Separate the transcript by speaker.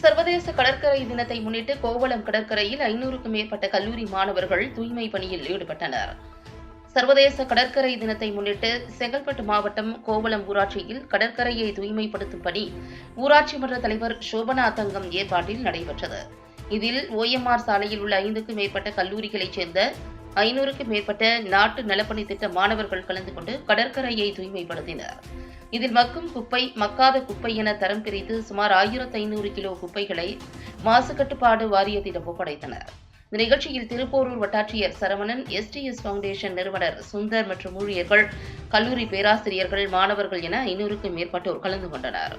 Speaker 1: சர்வதேச கடற்கரை தினத்தை முன்னிட்டு கோவளம் கடற்கரையில் 500க்கும் மேற்பட்ட கல்லூரி மாணவர்கள் தூய்மை பணியில் ஈடுபட்டனர். சர்வதேச கடற்கரை தினத்தை முன்னிட்டு செங்கல்பட்டு மாவட்டம் கோவளம் ஊராட்சியில் கடற்கரையை தூய்மைப்படுத்தும் பணி ஊராட்சி மன்ற தலைவர் சோபனா தங்கம் ஏற்பாட்டில் நடைபெற்றது. இதில் OMR சாலையில் உள்ள 5க்கும் மேற்பட்ட கல்லூரிகளைச் சேர்ந்த 500க்கும் மேற்பட்ட நாட்டு நலப்பணி திட்ட மாணவர்கள் கலந்து கொண்டு கடற்கரையை தூய்மைப்படுத்தினர். இதில் மக்கும் குப்பை, மக்காத குப்பை என தரம் பிரித்து சுமார் 1500 கிலோ குப்பைகளை மாசு கட்டுப்பாடு வாரியத்திடம் ஒப்படைத்தனர். இந்த நிகழ்ச்சியில் திருப்போரூர் வட்டாட்சியர் சரவணன், STS ஃபவுண்டேஷன் நிறுவனர் சுந்தர் மற்றும் ஊழியர்கள், கல்லூரி பேராசிரியர்கள், மாணவர்கள் என 500க்கும் மேற்பட்டோர் கலந்து கொண்டனர்.